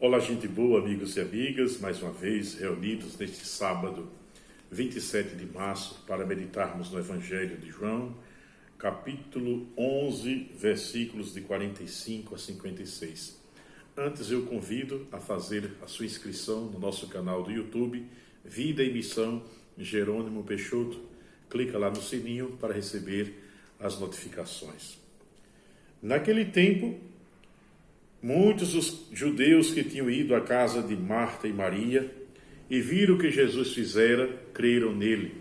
Olá, gente boa, amigos e amigas, mais uma vez reunidos neste sábado, 27 de março, para meditarmos no Evangelho de João, capítulo 11, versículos de 45 a 56. Antes eu convido a fazer a sua inscrição no nosso canal do YouTube, Vida e Missão Jerônimo Peixoto. Clica lá no sininho para receber as notificações. Naquele tempo, muitos dos judeus que tinham ido à casa de Marta e Maria e viram o que Jesus fizera, creram nele.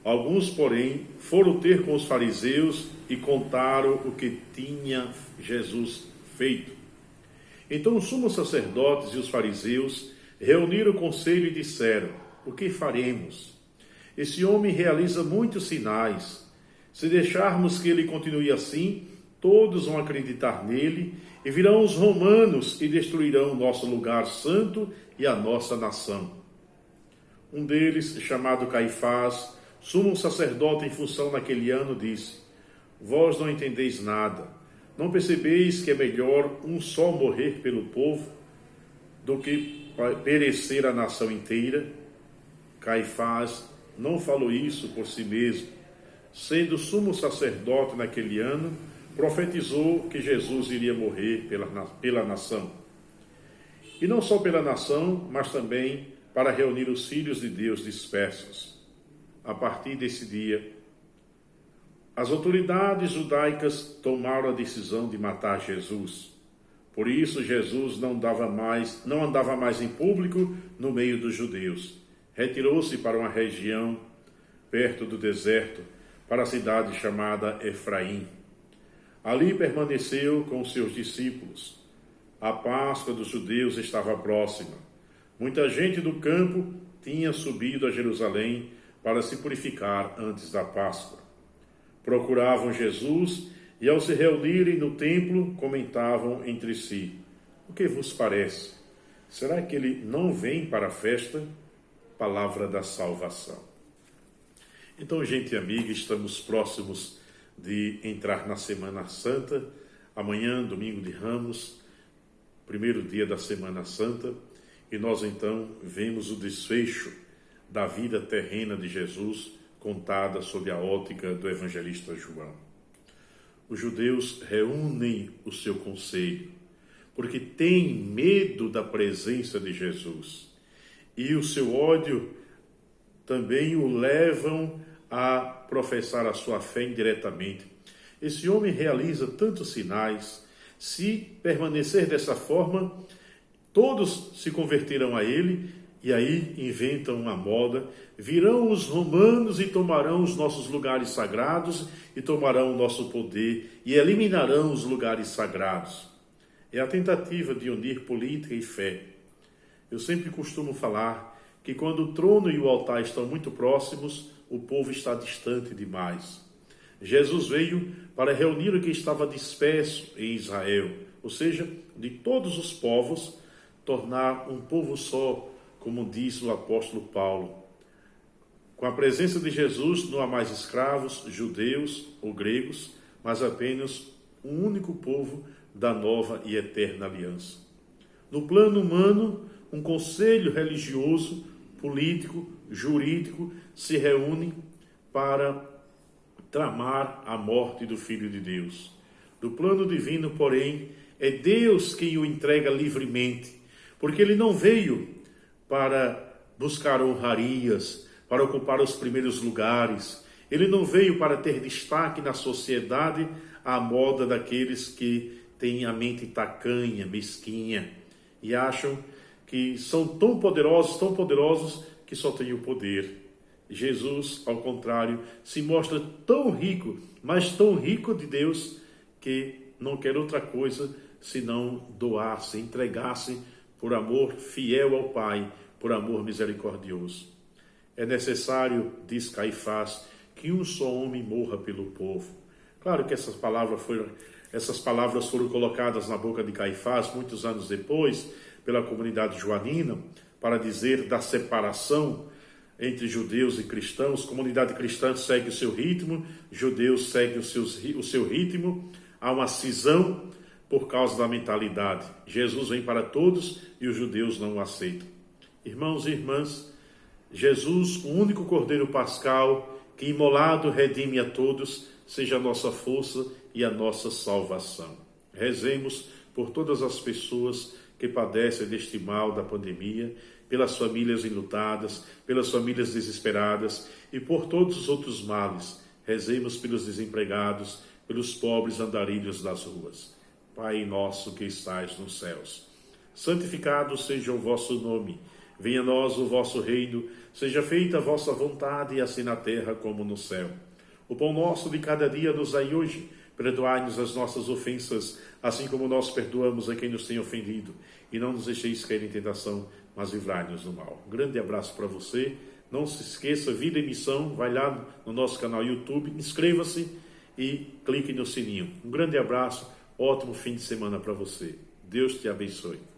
Alguns, porém, foram ter com os fariseus e contaram o que tinha Jesus feito. Então os sumos sacerdotes e os fariseus reuniram o conselho e disseram: o que faremos? Esse homem realiza muitos sinais. Se deixarmos que ele continue assim, todos vão acreditar nele, e virão os romanos e destruirão o nosso lugar santo e a nossa nação. Um deles, chamado Caifás, sumo sacerdote em função naquele ano, disse: vós não entendeis nada. Não percebeis que é melhor um só morrer pelo povo do que perecer a nação inteira? Caifás não falou isso por si mesmo. Sendo sumo sacerdote naquele ano, profetizou que Jesus iria morrer pela nação. E não só pela nação, mas também para reunir os filhos de Deus dispersos. A partir desse dia, as autoridades judaicas tomaram a decisão de matar Jesus. Por isso, Jesus não andava mais em público no meio dos judeus. Retirou-se para uma região perto do deserto, para a cidade chamada Efraim. Ali permaneceu com seus discípulos. A Páscoa dos judeus estava próxima. Muita gente do campo tinha subido a Jerusalém para se purificar antes da Páscoa. Procuravam Jesus e, ao se reunirem no templo, comentavam entre si: o que vos parece? Será que ele não vem para a festa? Palavra da salvação. Então, gente amiga, estamos próximos de entrar na Semana Santa. Amanhã, domingo de Ramos, primeiro dia da Semana Santa, e nós então vemos o desfecho da vida terrena de Jesus, contada sob a ótica do evangelista João. Os judeus reúnem o seu conselho, porque têm medo da presença de Jesus, e o seu ódio também o levam a professar a sua fé indiretamente. Esse homem realiza tantos sinais. Se permanecer dessa forma, todos se converterão a ele, e aí inventam uma moda: virão os romanos e tomarão os nossos lugares sagrados, e tomarão o nosso poder, e eliminarão os lugares sagrados. É a tentativa de unir política e fé. Eu sempre costumo falar que quando o trono e o altar estão muito próximos, o povo está distante demais. Jesus veio para reunir o que estava disperso em Israel, ou seja, de todos os povos, tornar um povo só, como diz o apóstolo Paulo. Com a presença de Jesus, não há mais escravos, judeus ou gregos, mas apenas um único povo da nova e eterna aliança. No plano humano, um conselho religioso, político, jurídico se reúnem para tramar a morte do Filho de Deus. No plano divino, porém, é Deus quem o entrega livremente, porque ele não veio para buscar honrarias, para ocupar os primeiros lugares. Ele não veio para ter destaque na sociedade à moda daqueles que têm a mente tacanha, mesquinha, e acham que são tão poderosos que só têm o poder. Jesus, ao contrário, se mostra tão rico, mas tão rico de Deus, que não quer outra coisa senão doar-se, entregar-se por amor fiel ao Pai, por amor misericordioso. É necessário, diz Caifás, que um só homem morra pelo povo. Claro que essas palavras foram colocadas na boca de Caifás muitos anos depois, pela comunidade joanina, para dizer da separação entre judeus e cristãos. Comunidade cristã segue o seu ritmo, judeus seguem o seu ritmo. Há uma cisão, por causa da mentalidade. Jesus vem para todos e os judeus não o aceitam. Irmãos e irmãs, Jesus, o único Cordeiro Pascal, que imolado redime a todos, seja a nossa força e a nossa salvação. Rezemos por todas as pessoas que padecem deste mal da pandemia, pelas famílias enlutadas, pelas famílias desesperadas e por todos os outros males. Rezemos pelos desempregados, pelos pobres andarilhos das ruas. Pai nosso que estais nos céus, santificado seja o vosso nome. Venha a nós o vosso reino, seja feita a vossa vontade, assim na terra como no céu. O pão nosso de cada dia nos dai hoje. Perdoai-nos as nossas ofensas, assim como nós perdoamos a quem nos tem ofendido. E não nos deixeis cair em tentação, mas livrai-nos do mal. Um grande abraço para você. Não se esqueça, Vida em Missão, vai lá no nosso canal YouTube, inscreva-se e clique no sininho. Um grande abraço, ótimo fim de semana para você. Deus te abençoe.